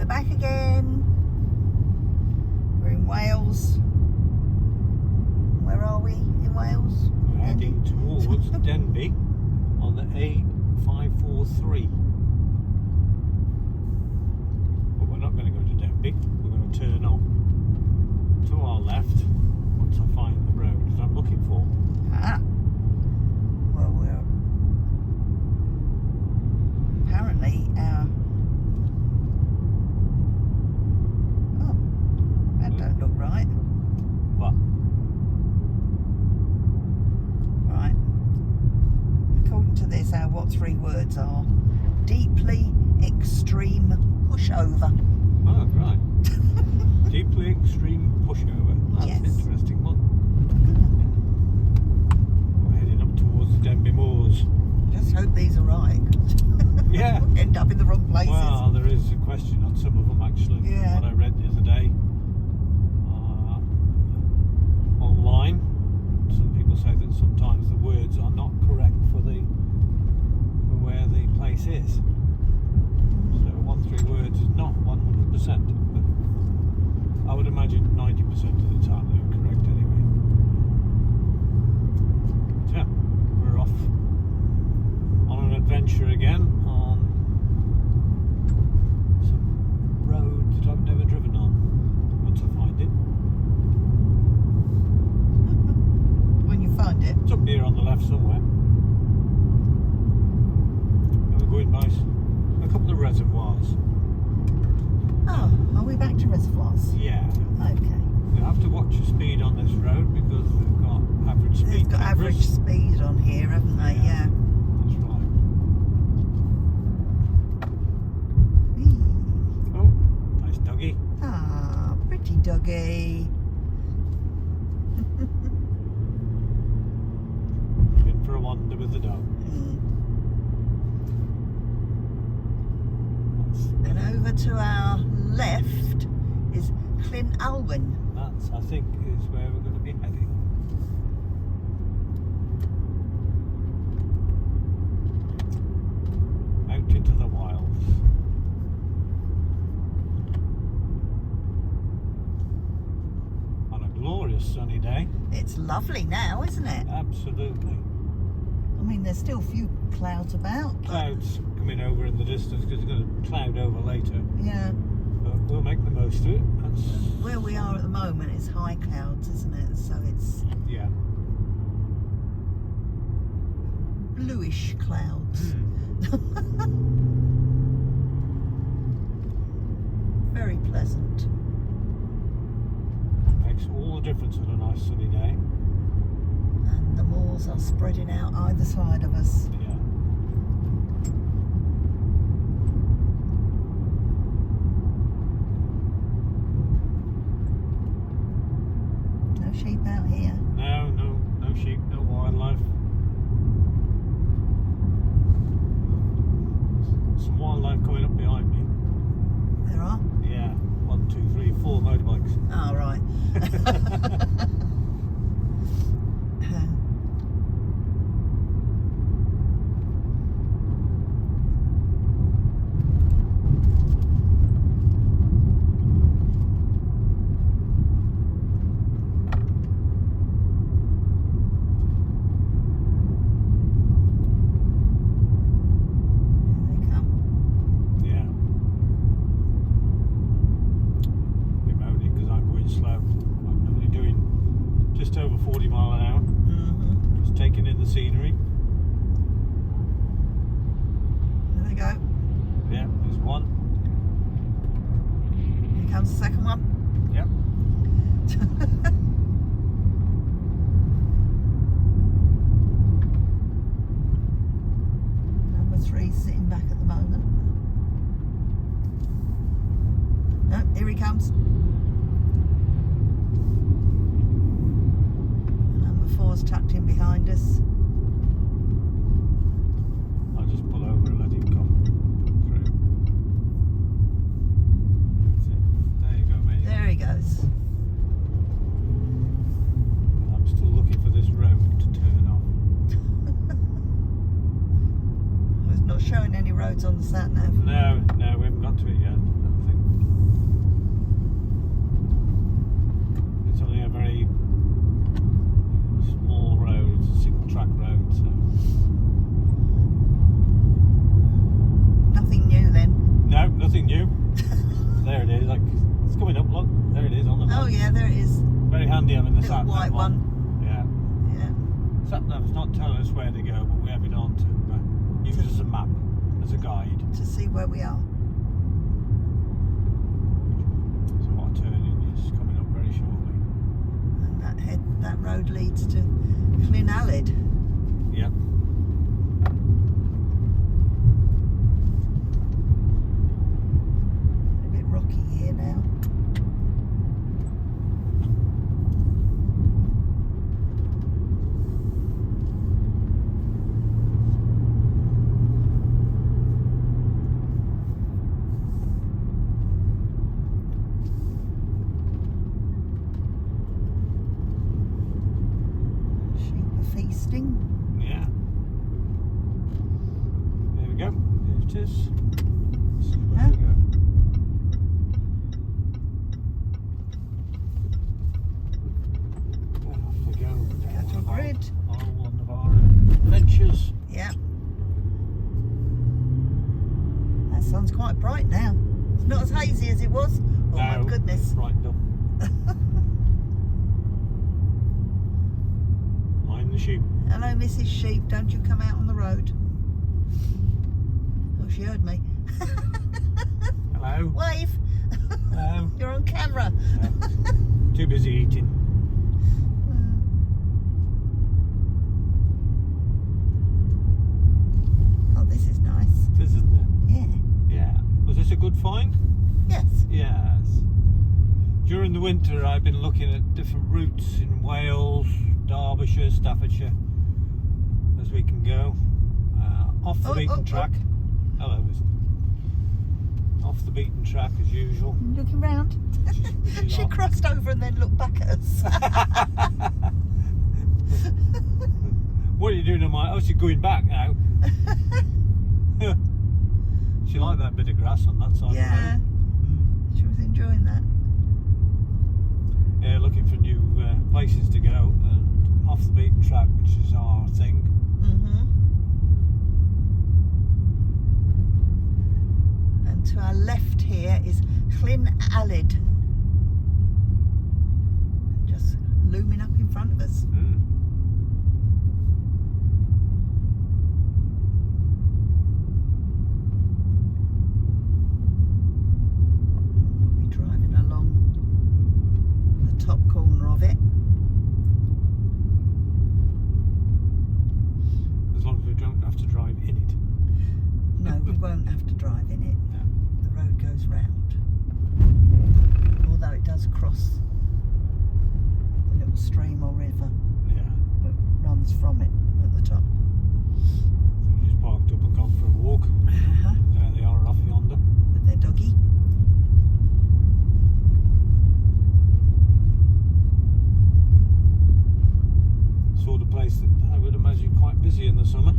we're back again. We're in Wales. Where are we in Wales? We're heading towards Denbigh on the A543. But we're not going to go to Denbigh. We're going to turn on to our left once I find the road that I'm looking for. Well, we're apparently that don't look right. What? Right. According to this, our what three words are deeply extreme pushover. Oh, right. Deeply extreme pushover. That's Yes. an interesting one. We're heading up towards the Denbigh Moors. Just hope these are right. Yeah. End up in the wrong places. Well, there is a question on some of them actually. Yeah. What I read the other day online. Some people say that sometimes the words are not correct for where the place is. So what three words is not 100%, but I would imagine 90% of the time they're correct anyway. But yeah, we're off on an adventure again on some road that I've never driven on. Once I find it. When you find it. It's up here on the left somewhere. And we're going by a couple of reservoirs. Oh, are we back to reservoirs? Yeah. Okay. You have to watch your speed on this road because they've got average speed. They've got cameras. average speed on here, haven't they? Yeah. That's right. Whee. Oh, nice doggy. Ah, pretty doggy. Been for a wander with the dog. And over to our left is Llyn. That's, I think, is where we're going to be heading. Out into the wilds. On a glorious sunny day. It's lovely now, isn't it? Absolutely. I mean, there's still a few clouds about. But Clouds coming over in the distance because it's going to cloud over later. yeah, But we'll make the most of it. That's, where we are at the moment is high clouds, isn't it? So it's yeah. bluish clouds. Very pleasant. Makes all the difference on a nice sunny day. And the moors are spreading out either side of us. Yeah. No sheep out here. No sheep, no wildlife. Some wildlife coming up behind me. There are? Yeah. 1, 2, 3, 4 motorbikes. Oh, right. Over 40 mile an hour. Just taking in the scenery. There we go. Yeah, there's one. Here comes the second one. Yep. Number 3 sitting back at the moment. No, here he comes. Number 4's tucked in behind us. I'll just pull over and let him come through. That's it. There you go, mate. There he goes. I'm still looking for this road to turn off. It's not showing any roads on the sat nav. No, we haven't got to it yet, I don't think. only a very small road, it's a single track road, so Nothing new then. no, nothing new. There it is, like it's coming up, look, there it is on the map. Oh yeah, there it is. Very handy having the Little sat nav white on. one. Yeah. Yeah. Sat nav's not telling us where to go, but we have it on to use as a map, as a guide. To see where we are. So our turning is coming up very shortly. And that road leads to Llyn. Yep. A bit rocky here now. Sheep are feasting. Yeah. There we go. There it is. Let's see where Yeah. we go. Off we go. Cattle grid. One of our adventures. Yeah. That sun's quite bright now. It's not as hazy as it was. Oh my No, goodness. it's brightened up. Mind the sheep. Hello, Mrs. Sheep. Don't you come out on the road. Oh, she heard me. Hello. Wave. Hello. You're on camera. Too busy eating. Oh, this is nice. This isn't it? Yeah. Yeah. Was this a good find? Yes. Yes. During the winter, I've been looking at different routes in Wales, Derbyshire, Staffordshire, as we can go. Off the beaten track. Hello, listen. Off the beaten track as usual. Looking round. She crossed over and then looked back at us. What are you doing on my... Oh, she's going back now. She liked that bit of grass on that side Yeah. of the road. She was enjoying that. Yeah, looking for new places to go and off the beaten track, which is our thing. And to our left here is Llyn. Just looming up in front of us. We'll be driving along the top corner of it. As long as we don't have to drive in it. No, we won't have to drive in it. Yeah. The road goes round. Although it does cross the little stream or river Yeah. that runs from it at the top. So we just parked up and gone for a walk. There they are off yonder. With their doggy. Sort of place that I would imagine quite busy in the summer.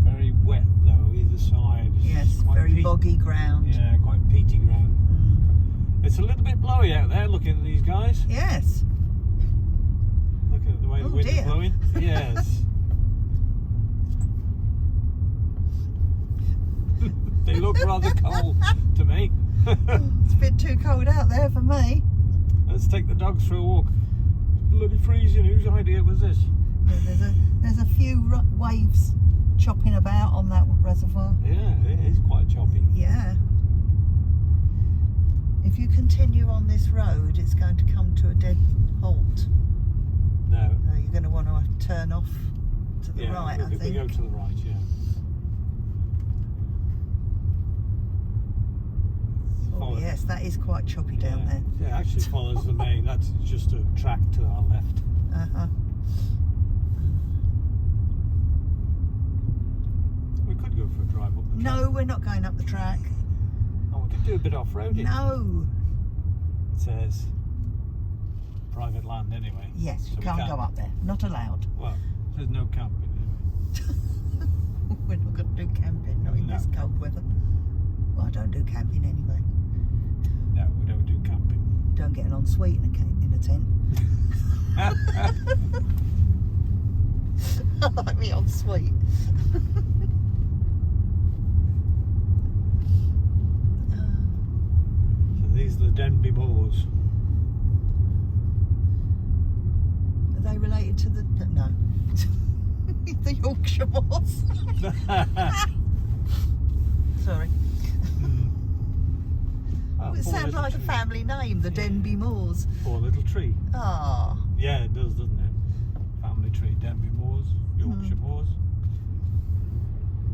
Very wet though, either side. It's Yes, quite very boggy ground. Yeah, quite peaty ground. It's a little bit blowy out there looking at these guys. Yes. Looking at the way the Oh, wind is dear. blowing. Yes. They look rather cold to me. It's a bit too cold out there for me. Let's take the dogs for a walk. It's bloody freezing. Whose idea was this? Yeah, there's a few waves chopping about on that reservoir. Yeah, it is quite choppy. Yeah. If you continue on this road, it's going to come to a dead halt. No. So you're going to want to turn off to the right, I we think. go to the right, yeah. Oh, yes, that is quite choppy down there. Yeah, it actually follows the main. That's just a track to our left. We could go for a drive up the track. No, we're not going up the track. Oh, we could do a bit off-roading. No. It says private land anyway. Yes, so you we can't go up there. Not allowed. Well, there's no camping anyway. We're not going to do camping, not in No. this cold weather. Well, I don't do camping anyway. No, we don't do camping. Don't get an ensuite in a tent. I like me ensuite. So these are the Denbigh Moors. Are they related to the... No. The Yorkshire Moors. Sorry. Oh, It poor sounds little like a tree. family name, the Denbigh Moors. Poor little tree. Ah, Yeah, it does, doesn't it? Family tree. Denbigh Moors, Yorkshire Moors,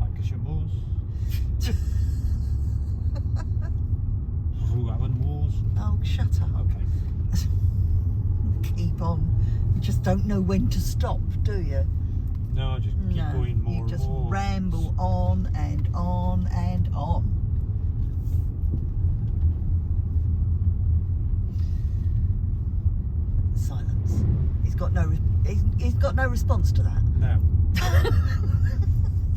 Lancashire Moors, Rhaeder-Y-Bedd Moors. oh, shut up. Okay. Keep on. You just don't know when to stop, do you? No, I just keep going more you just and more. ramble on and on and on. Silence. He's got no response to that. No.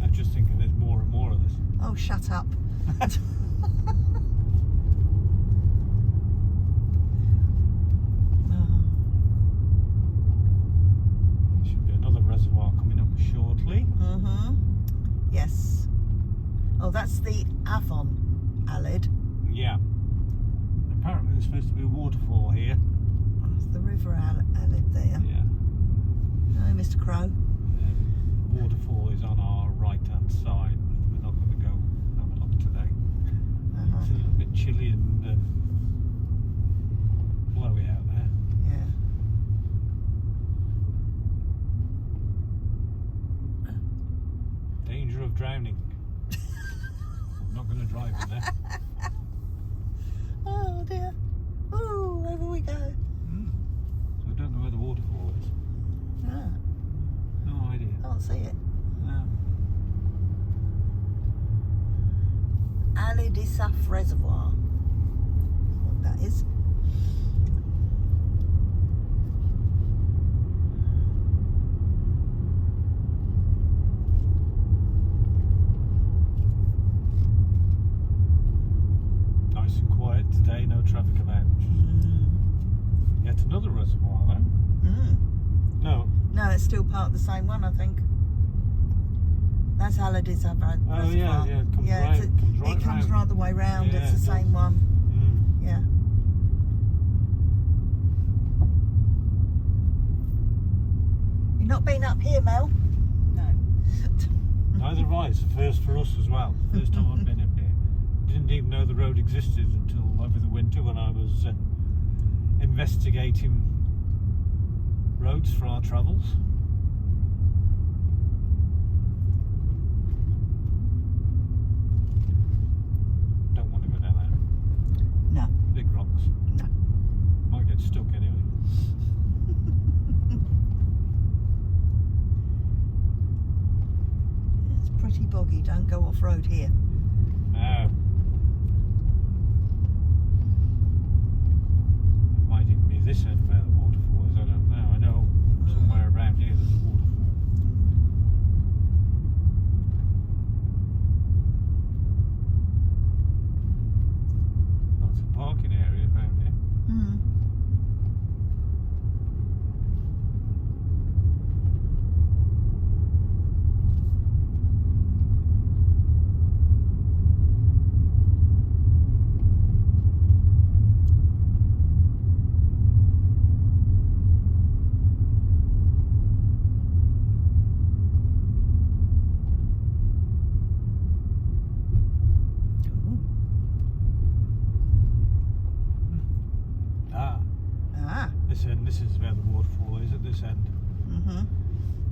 I'm just thinking there's more and more of this. Oh, shut up. Should be another reservoir coming up shortly. Yes. Oh, that's the Avon Llyn. Yeah. Apparently there's supposed to be a waterfall here. Oh, it's the River Llyn there. Yeah. No, Mr. Crow. The waterfall is on our right hand side. We're not going to go have a look today. It's a little bit chilly and blowy out there. Yeah. Danger of drowning. I'm not going to drive in there. Oh dear. Oh, over we go. So I don't know where the waterfall is. Ah, No idea. can't see it. Isaf Reservoir. What that is. Nice and quiet today, no traffic about. Yet another reservoir though. No. No, it's still part of the same one, I think. That's Isaf Reservoir. Oh yeah, yeah. It comes right, it comes round. right the way round. Yeah, it's the it same does. one. Yeah. You've not been up here, Mel? No. Neither have I. It's the first for us as well. First time I've been up here. Didn't even know the road existed until over the winter when I was investigating roads for our travels. Don't want to go down there. No. Big rocks. No. Might get stuck anyway. It's pretty boggy. Don't go off road here. No. It might even be this end where the waterfall is, I don't know. I know somewhere around here there's a waterfall. Lots of parking areas around here. This is where the waterfall is at this end.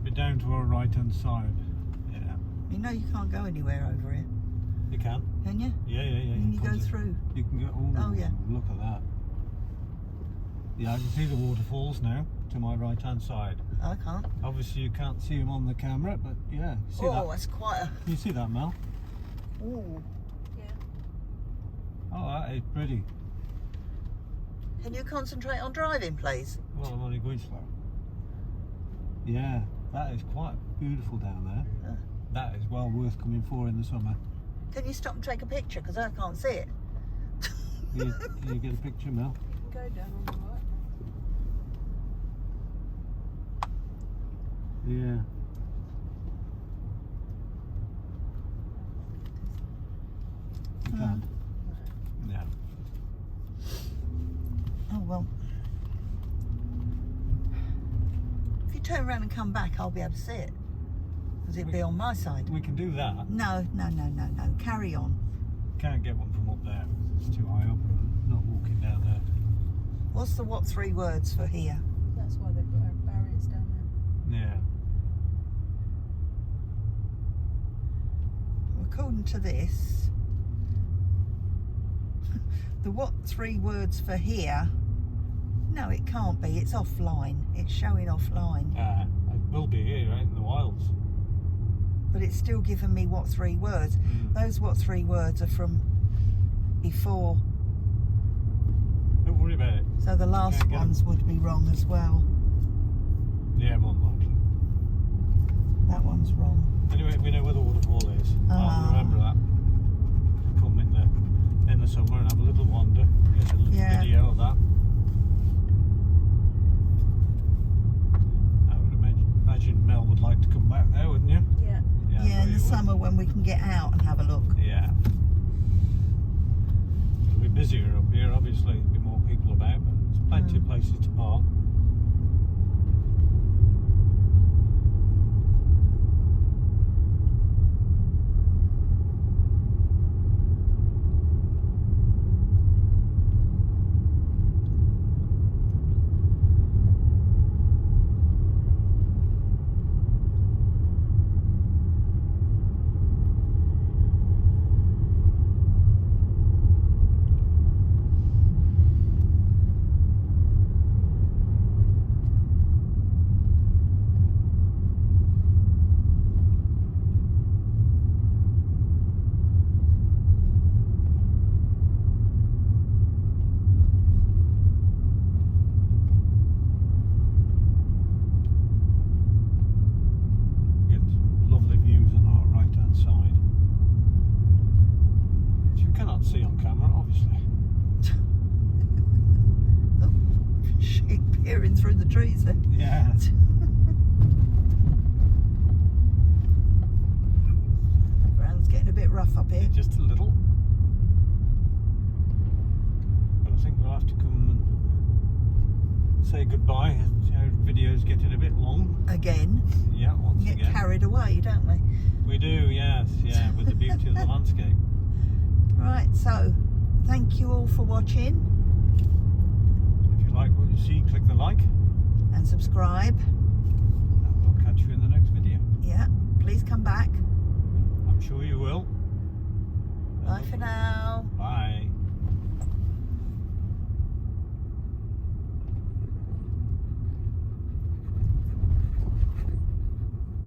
But down to our right hand side. Yeah. You know you can't go anywhere over here, You can. can you? Yeah. And you go Comes in. through. You can go. Oh, yeah. Look at that. Yeah, I can see the waterfalls now to my right hand side. I can't. Obviously you can't see them on the camera, but yeah, you see Oh, that? that's quite a... You see that, Mel? Ooh. Yeah. Oh, that is pretty. Can you concentrate on driving, please? Well, I'm only going slow. Yeah, that is quite beautiful down there. That is well worth coming for in the summer. Can you stop and take a picture? Because I can't see it. You get a picture, Mel? Go down on the right. Yeah. You can't. No. Oh well. If you turn around and come back, I'll be able to see it. Because it'll be on my side. We can do that. No. Carry on. Can't get one from up there because it's too high up. I'm not walking down there. What's the what 3 words for here? That's why they've got our barriers down there. Yeah. According to this, the what 3 words for here, no, it can't be. It's offline. It's showing offline. It will be here, right, in the wilds. But it's still giving me what 3 words. Those what 3 words are from before. Don't worry about it. So the last Can't get 'em. ones would be wrong as well. Yeah, more than likely. That one's wrong. Anyway, we know where the waterfall is. Ah. I'll remember that. Come in the summer and have a little wander. Get a little video of that. I would imagine Mel would like to come back there, wouldn't you? Yeah. Yeah, I know in you the would. summer when we can get out and have a look. Yeah. It'll be busier up here, obviously. There'll be more people about, but there's plenty of places to park. See on camera, obviously. Sheep peering through the trees there. Yeah. The ground's getting a bit rough up here. Just a little. But I think we'll have to come and say goodbye. Our video's getting a bit long. Again. Yeah, once We get again. carried away, don't we? We do, yes, yeah, with the beauty of the landscape. Right, so thank you all for watching If you like what you see, click the like, and subscribe. and we'll catch you in the next video. Yeah, please come back. I'm sure you will. Bye for now.